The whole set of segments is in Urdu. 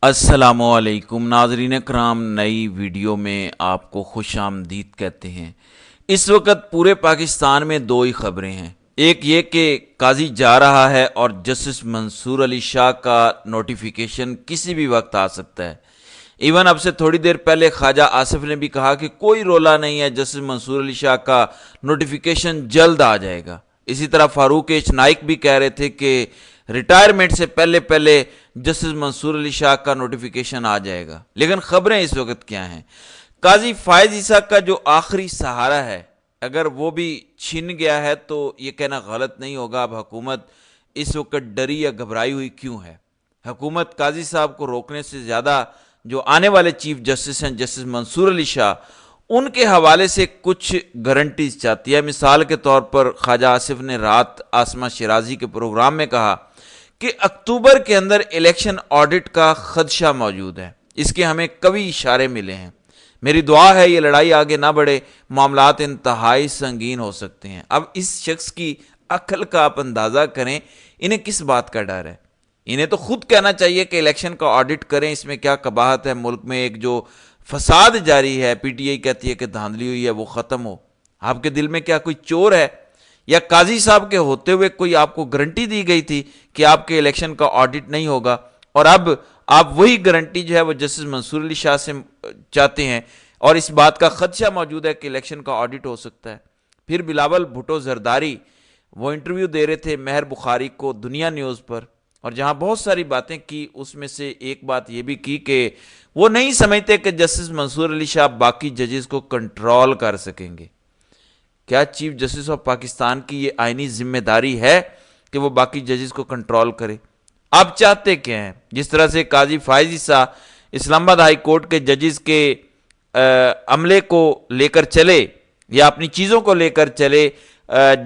السلام علیکم ناظرین کرام، نئی ویڈیو میں آپ کو خوش آمدید کہتے ہیں۔ اس وقت پورے پاکستان میں دو ہی خبریں ہیں، ایک یہ کہ قاضی جا رہا ہے اور جسٹس منصور علی شاہ کا نوٹیفیکیشن کسی بھی وقت آ سکتا ہے۔ ایون اب سے تھوڑی دیر پہلے خواجہ آصف نے بھی کہا کہ کوئی رولا نہیں ہے، جسٹس منصور علی شاہ کا نوٹیفیکیشن جلد آ جائے گا۔ اسی طرح فاروق ایچ نائک بھی کہہ رہے تھے کہ ریٹائرمنٹ سے پہلے جسٹس منصور علی شاہ کا نوٹیفیکیشن آ جائے گا۔ لیکن خبریں اس وقت کیا ہیں؟ قاضی فائز عیسیٰ کا جو آخری سہارا ہے، اگر وہ بھی چھن گیا ہے تو یہ کہنا غلط نہیں ہوگا۔ اب حکومت اس وقت ڈری یا گھبرائی ہوئی کیوں ہے؟ حکومت قاضی صاحب کو روکنے سے زیادہ جو آنے والے چیف جسٹس ہیں جسٹس منصور علی شاہ، ان کے حوالے سے کچھ گارنٹیز چاہتی ہے۔ مثال کے طور پر خواجہ آصف نے رات عاصمہ شیرازی کے پروگرام میں کہا کہ اکتوبر کے اندر الیکشن آڈٹ کا خدشہ موجود ہے، اس کے ہمیں کبھی اشارے ملے ہیں۔ میری دعا ہے یہ لڑائی آگے نہ بڑھے، معاملات انتہائی سنگین ہو سکتے ہیں۔ اب اس شخص کی عقل کا آپ اندازہ کریں، انہیں کس بات کا ڈر ہے؟ انہیں تو خود کہنا چاہیے کہ الیکشن کا آڈٹ کریں، اس میں کیا قباحت ہے؟ ملک میں ایک جو فساد جاری ہے، پی ٹی آئی کہتی ہے کہ دھاندلی ہوئی ہے، وہ ختم ہو۔ آپ کے دل میں کیا کوئی چور ہے؟ یا قاضی صاحب کے ہوتے ہوئے کوئی آپ کو گارنٹی دی گئی تھی کہ آپ کے الیکشن کا آڈٹ نہیں ہوگا، اور اب آپ وہی گارنٹی جو ہے وہ جسٹس منصور علی شاہ سے چاہتے ہیں، اور اس بات کا خدشہ موجود ہے کہ الیکشن کا آڈٹ ہو سکتا ہے؟ پھر بلاول بھٹو زرداری وہ انٹرویو دے رہے تھے مہر بخاری کو دنیا نیوز پر، اور جہاں بہت ساری باتیں کی، اس میں سے ایک بات یہ بھی کی کہ وہ نہیں سمجھتے کہ جسٹس منصور علی شاہ باقی ججز کو کنٹرول کر سکیں گے۔ کیا چیف جسٹس آف پاکستان کی یہ آئینی ذمہ داری ہے کہ وہ باقی ججز کو کنٹرول کرے؟ آپ چاہتے کیا ہیں؟ جس طرح سے قاضی فائز عیسیٰ اسلام آباد ہائی کورٹ کے ججز کے عملے کو لے کر چلے یا اپنی چیزوں کو لے کر چلے،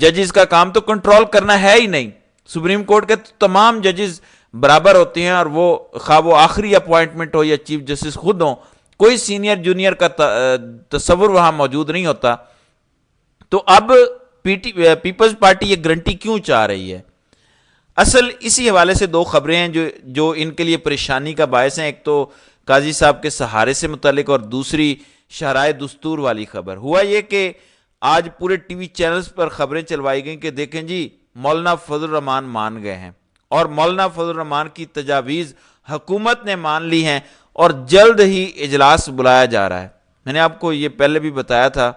ججز کا کام تو کنٹرول کرنا ہے ہی نہیں۔ سپریم کورٹ کے تمام ججز برابر ہوتے ہیں، اور وہ خواہ وہ آخری اپوائنٹمنٹ ہو یا چیف جسٹس خود ہوں، کوئی سینئر جونیئر کا تصور وہاں موجود نہیں ہوتا۔ تو اب پیپلز پارٹی یہ گارنٹی کیوں چاہ رہی ہے؟ اصل اسی حوالے سے دو خبریں ہیں جو ان کے لیے پریشانی کا باعث ہیں۔ ایک تو قاضی صاحب کے سہارے سے متعلق، اور دوسری شرائع دستور والی خبر۔ ہوا یہ کہ آج پورے ٹی وی چینلز پر خبریں چلوائی گئیں کہ دیکھیں جی، مولانا فضل الرحمان مان گئے ہیں، اور مولانا فضل الرحمان کی تجاویز حکومت نے مان لی ہیں، اور جلد ہی اجلاس بلایا جا رہا ہے۔ میں نے آپ کو یہ پہلے بھی بتایا تھا،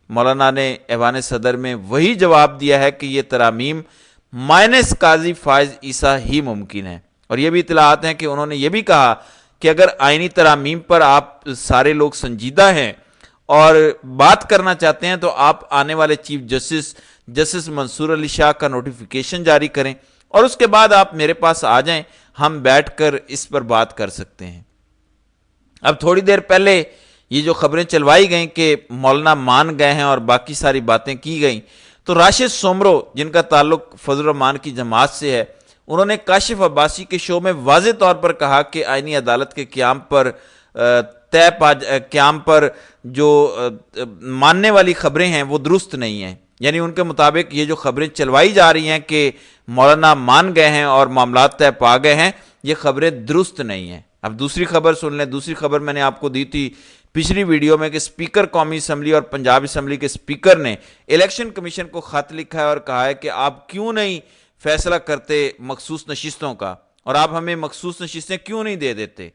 مولانا نے ایوان صدر میں وہی جواب دیا ہے کہ یہ ترامیم مائنس قاضی فائز عیسیٰ ہی ممکن ہے، اور یہ بھی اطلاعات ہیں کہ انہوں نے یہ بھی کہا کہ اگر آئینی ترامیم پر آپ سارے لوگ سنجیدہ ہیں اور بات کرنا چاہتے ہیں تو آپ آنے والے چیف جسٹس منصور علی شاہ کا نوٹیفیکیشن جاری کریں، اور اس کے بعد آپ میرے پاس آ جائیں، ہم بیٹھ کر اس پر بات کر سکتے ہیں۔ اب تھوڑی دیر پہلے یہ جو خبریں چلوائی گئیں کہ مولانا مان گئے ہیں اور باقی ساری باتیں کی گئیں، تو راشد سومرو جن کا تعلق فضل الرحمان کی جماعت سے ہے، انہوں نے کاشف عباسی کے شو میں واضح طور پر کہا کہ آئینی عدالت کے قیام پر جو ماننے والی خبریں ہیں وہ درست نہیں ہیں۔ یعنی ان کے مطابق یہ جو خبریں چلوائی جا رہی ہیں کہ مولانا مان گئے ہیں اور معاملات طے پا گئے ہیں، یہ خبریں درست نہیں ہیں۔ اب دوسری خبر سن لیں۔ دوسری خبر میں نے آپ کو دی تھی پچھلی ویڈیو میں کہ اسپیکر قومی اسمبلی اور پنجاب اسمبلی کے اسپیکر نے الیکشن کمیشن کو خط لکھا ہے اور کہا ہے کہ آپ کیوں نہیں فیصلہ کرتے مخصوص نشستوں کا، اور آپ ہمیں مخصوص نشستیں کیوں نہیں دے دیتے؟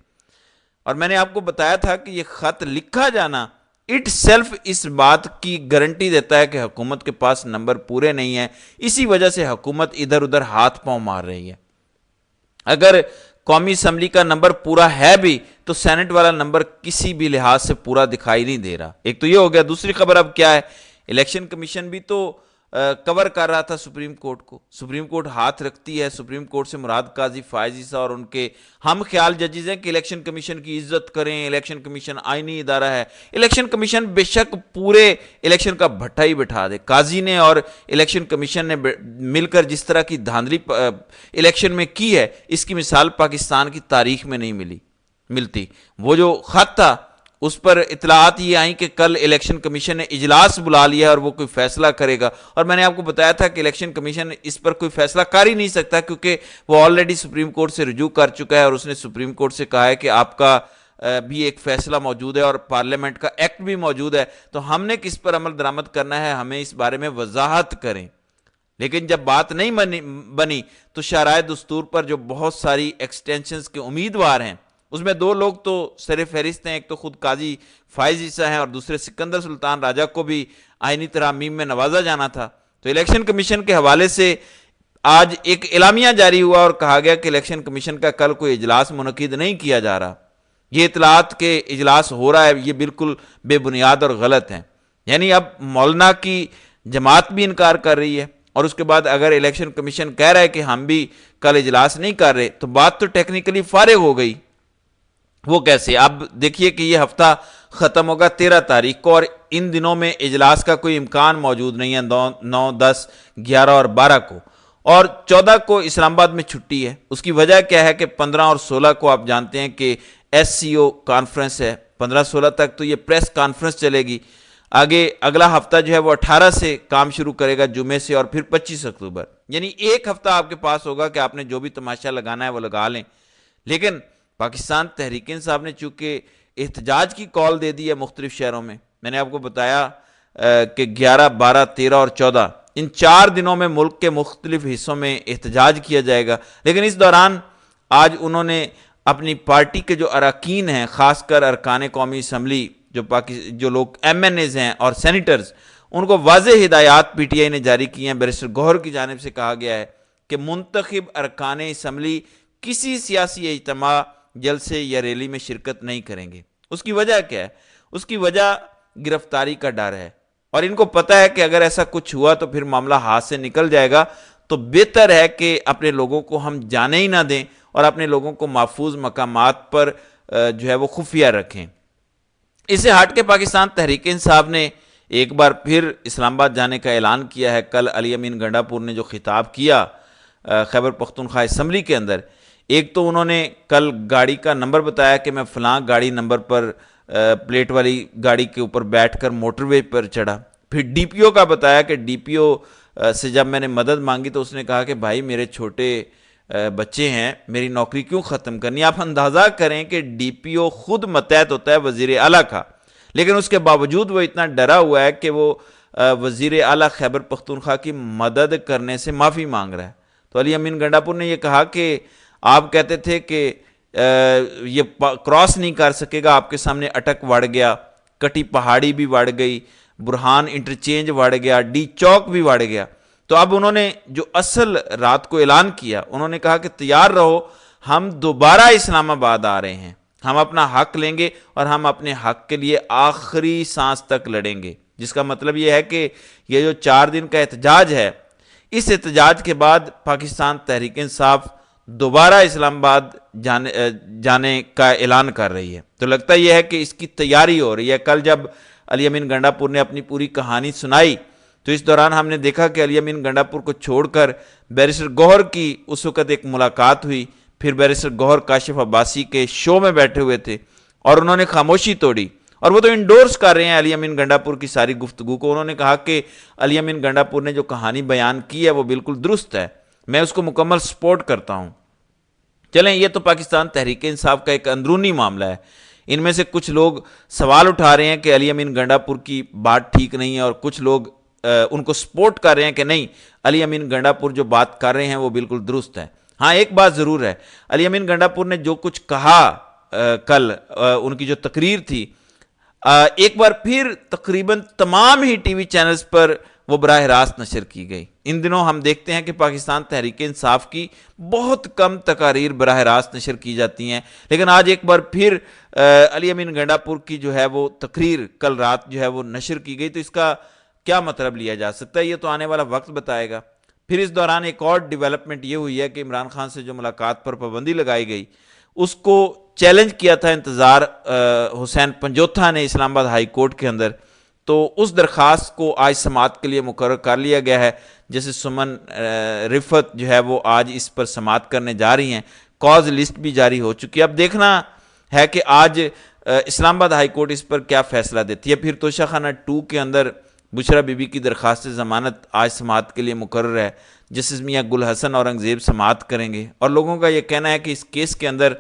اور میں نے آپ کو بتایا تھا کہ یہ خط لکھا جانا اٹ سیلف اس بات کی گارنٹی دیتا ہے کہ حکومت کے پاس نمبر پورے نہیں ہیں، اسی وجہ سے حکومت ادھر ادھر ہاتھ پاؤں مار رہی ہے۔ اگر قومی اسمبلی کا نمبر پورا ہے بھی تو سینٹ والا نمبر کسی بھی لحاظ سے پورا دکھائی نہیں دے رہا۔ ایک تو یہ ہو گیا۔ دوسری خبر اب کیا ہے؟ الیکشن کمیشن بھی تو کور کر رہا تھا سپریم کورٹ کو۔ سپریم کورٹ ہاتھ رکھتی ہے، سپریم کورٹ سے مراد قاضی فائز عیسیٰ اور ان کے ہم خیال ججز ہیں کہ الیکشن کمیشن کی عزت کریں، الیکشن کمیشن آئینی ادارہ ہے۔ الیکشن کمیشن بے شک پورے الیکشن کا بھٹا ہی بٹھا دے۔ قاضی نے اور الیکشن کمیشن نے مل کر جس طرح کی دھاندلی الیکشن میں کی ہے، اس کی مثال پاکستان کی تاریخ میں نہیں ملتی۔ وہ جو خط تھا اس پر اطلاعات یہ آئیں کہ کل الیکشن کمیشن نے اجلاس بلا لیا اور وہ کوئی فیصلہ کرے گا، اور میں نے آپ کو بتایا تھا کہ الیکشن کمیشن اس پر کوئی فیصلہ کر ہی نہیں سکتا، کیونکہ وہ آلریڈی سپریم کورٹ سے رجوع کر چکا ہے، اور اس نے سپریم کورٹ سے کہا ہے کہ آپ کا بھی ایک فیصلہ موجود ہے اور پارلیمنٹ کا ایکٹ بھی موجود ہے، تو ہم نے کس پر عمل درآمد کرنا ہے، ہمیں اس بارے میں وضاحت کریں۔ لیکن جب بات نہیں بنی تو شرائع دستور پر جو بہت ساری ایکسٹینشنز کے امیدوار ہیں، اس میں دو لوگ تو سر فہرست ہیں، ایک تو خود قاضی فائز عیسیٰ ہیں اور دوسرے سکندر سلطان راجہ کو بھی آئینی ترامیم میں نوازا جانا تھا۔ تو الیکشن کمیشن کے حوالے سے آج ایک اعلامیہ جاری ہوا اور کہا گیا کہ الیکشن کمیشن کا کل کوئی اجلاس منعقد نہیں کیا جا رہا۔ یہ اطلاعات کے اجلاس ہو رہا ہے، یہ بالکل بے بنیاد اور غلط ہیں۔ یعنی اب مولانا کی جماعت بھی انکار کر رہی ہے، اور اس کے بعد اگر الیکشن کمیشن کہہ رہا ہے کہ ہم بھی کل اجلاس نہیں کر رہے، تو بات تو ٹیکنیکلی فارغ ہو گئی۔ وہ کیسے؟ اب دیکھیے کہ یہ ہفتہ ختم ہوگا 13 تاریخ کو، اور ان دنوں میں اجلاس کا کوئی امکان موجود نہیں ہے، 9، 10، 11 اور 12 کو، اور 14 کو اسلام آباد میں چھٹی ہے۔ اس کی وجہ کیا ہے کہ 15 اور 16 کو آپ جانتے ہیں کہ ایس سی او کانفرنس ہے، 15-16 تک تو یہ پریس کانفرنس چلے گی۔ آگے اگلا ہفتہ جو ہے وہ 18 سے کام شروع کرے گا، جمعے سے، اور پھر 25 اکتوبر، یعنی ایک ہفتہ آپ کے پاس ہوگا کہ آپ نے جو بھی تماشا لگانا ہے وہ لگا لیں۔ لیکن پاکستان تحریک انصاف نے چونکہ احتجاج کی کال دے دی ہے مختلف شہروں میں نے آپ کو بتایا کہ 11، 12، 13 اور 14 ان 4 دنوں میں ملک کے مختلف حصوں میں احتجاج کیا جائے گا، لیکن اس دوران آج انہوں نے اپنی پارٹی کے جو اراکین ہیں، خاص کر ارکان قومی اسمبلی، جو لوگ ایم این ایز ہیں اور سینیٹرز، ان کو واضح ہدایات پی ٹی آئی نے جاری کی ہیں۔ بیرسٹر گوہر کی جانب سے کہا گیا ہے کہ منتخب ارکان اسمبلی کسی سیاسی اجتماع، جلسے یا ریلی میں شرکت نہیں کریں گے۔ اس کی وجہ کیا ہے؟ اس کی وجہ گرفتاری کا ڈر ہے، اور ان کو پتہ ہے کہ اگر ایسا کچھ ہوا تو پھر معاملہ ہاتھ سے نکل جائے گا، تو بہتر ہے کہ اپنے لوگوں کو ہم جانے ہی نہ دیں اور اپنے لوگوں کو محفوظ مقامات پر جو ہے وہ خفیہ رکھیں۔ اسے ہٹ کے پاکستان تحریک انصاف نے ایک بار پھر اسلام آباد جانے کا اعلان کیا ہے۔ کل علی امین گنڈا پور نے جو خطاب کیا خیبر پختونخوا اسمبلی کے اندر، ایک تو انہوں نے کل گاڑی کا نمبر بتایا کہ میں فلاں گاڑی نمبر پر پلیٹ والی گاڑی کے اوپر بیٹھ کر موٹر وے پر چڑھا، پھر ڈی پی او کا بتایا کہ ڈی پی او سے جب میں نے مدد مانگی تو اس نے کہا کہ بھائی میرے چھوٹے بچے ہیں، میری نوکری کیوں ختم کرنی؟ آپ اندازہ کریں کہ ڈی پی او خود متحد ہوتا ہے وزیر اعلیٰ کا، لیکن اس کے باوجود وہ اتنا ڈرا ہوا ہے کہ وہ وزیر اعلیٰ خیبر پختونخوا کی مدد کرنے سے معافی مانگ رہا ہے۔ تو علی امین گنڈا پور نے یہ کہا کہ آپ کہتے تھے کہ یہ کراس نہیں کر سکے گا، آپ کے سامنے اٹک وڑ گیا، کٹی پہاڑی بھی وڑ گئی، برہان انٹرچینج وڑ گیا، ڈی چوک بھی وڑ گیا۔ تو اب انہوں نے جو اصل رات کو اعلان کیا، انہوں نے کہا کہ تیار رہو، ہم دوبارہ اسلام آباد آ رہے ہیں، ہم اپنا حق لیں گے اور ہم اپنے حق کے لیے آخری سانس تک لڑیں گے، جس کا مطلب یہ ہے کہ یہ جو 4 دن کا احتجاج ہے، اس احتجاج کے بعد پاکستان تحریک انصاف دوبارہ اسلام آباد جانے کا اعلان کر رہی ہے۔ تو لگتا یہ ہے کہ اس کی تیاری ہو رہی ہے۔ کل جب علی امین گنڈا پور نے اپنی پوری کہانی سنائی تو اس دوران ہم نے دیکھا کہ علی امین گنڈا پور کو چھوڑ کر بیرسٹر گوہر کی اس وقت ایک ملاقات ہوئی، پھر بیرسٹر گوہر کاشف عباسی کے شو میں بیٹھے ہوئے تھے اور انہوں نے خاموشی توڑی، اور وہ تو انڈورس کر رہے ہیں علی امین گنڈا پور کی ساری گفتگو کو۔ انہوں نے کہا کہ علی امین گنڈا پور نے جو کہانی بیان کی ہے وہ بالکل درست ہے، میں اس کو مکمل سپورٹ کرتا ہوں۔ چلیں، یہ تو پاکستان تحریک انصاف کا ایک اندرونی معاملہ ہے۔ ان میں سے کچھ لوگ سوال اٹھا رہے ہیں کہ علی امین گنڈا پور کی بات ٹھیک نہیں ہے، اور کچھ لوگ ان کو سپورٹ کر رہے ہیں کہ نہیں، علی امین گنڈا پور جو بات کر رہے ہیں وہ بالکل درست ہے۔ ہاں، ایک بات ضرور ہے، علی امین گنڈا پور نے جو کچھ کہا کل ان کی جو تقریر تھی، ایک بار پھر تقریباً تمام ہی ٹی وی چینلز پر وہ براہ راست نشر کی گئی۔ ان دنوں ہم دیکھتے ہیں کہ پاکستان تحریک انصاف کی بہت کم تقاریر براہ راست نشر کی جاتی ہیں، لیکن آج ایک بار پھر علی امین گنڈا پور کی جو ہے وہ تقریر کل رات جو ہے وہ نشر کی گئی۔ تو اس کا کیا مطلب لیا جا سکتا ہے، یہ تو آنے والا وقت بتائے گا۔ پھر اس دوران ایک اور ڈیولپمنٹ یہ ہوئی ہے کہ عمران خان سے جو ملاقات پر پابندی لگائی گئی، اس کو چیلنج کیا تھا انتظار حسین پنجوتھا نے اسلام آباد ہائی کورٹ کے اندر، تو اس درخواست کو آج سماعت کے لیے مقرر کر لیا گیا ہے۔ جیسے سمن رفت جو ہے وہ آج اس پر سماعت کرنے جا رہی ہیں، کاز لسٹ بھی جاری ہو چکی ہے۔ اب دیکھنا ہے کہ آج اسلام آباد ہائی کورٹ اس پر کیا فیصلہ دیتی ہے۔ پھر توشہ خانہ 2 کے اندر بشرا بی بی کی درخواست ضمانت آج سماعت کے لیے مقرر ہے، جسٹس میاں گل حسن اورنگزیب سماعت کریں گے، اور لوگوں کا یہ کہنا ہے کہ اس کیس کے اندر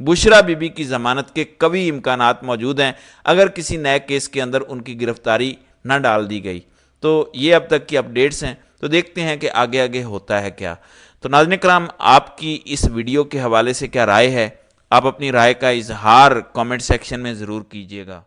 بشرا بی بی کی ضمانت کے قوی امکانات موجود ہیں اگر کسی نئے کیس کے اندر ان کی گرفتاری نہ ڈال دی گئی۔ تو یہ اب تک کی اپڈیٹس ہیں، تو دیکھتے ہیں کہ آگے آگے ہوتا ہے کیا۔ تو ناظرین کرام، آپ کی اس ویڈیو کے حوالے سے کیا رائے ہے؟ آپ اپنی رائے کا اظہار کامنٹ سیکشن میں ضرور کیجیے گا۔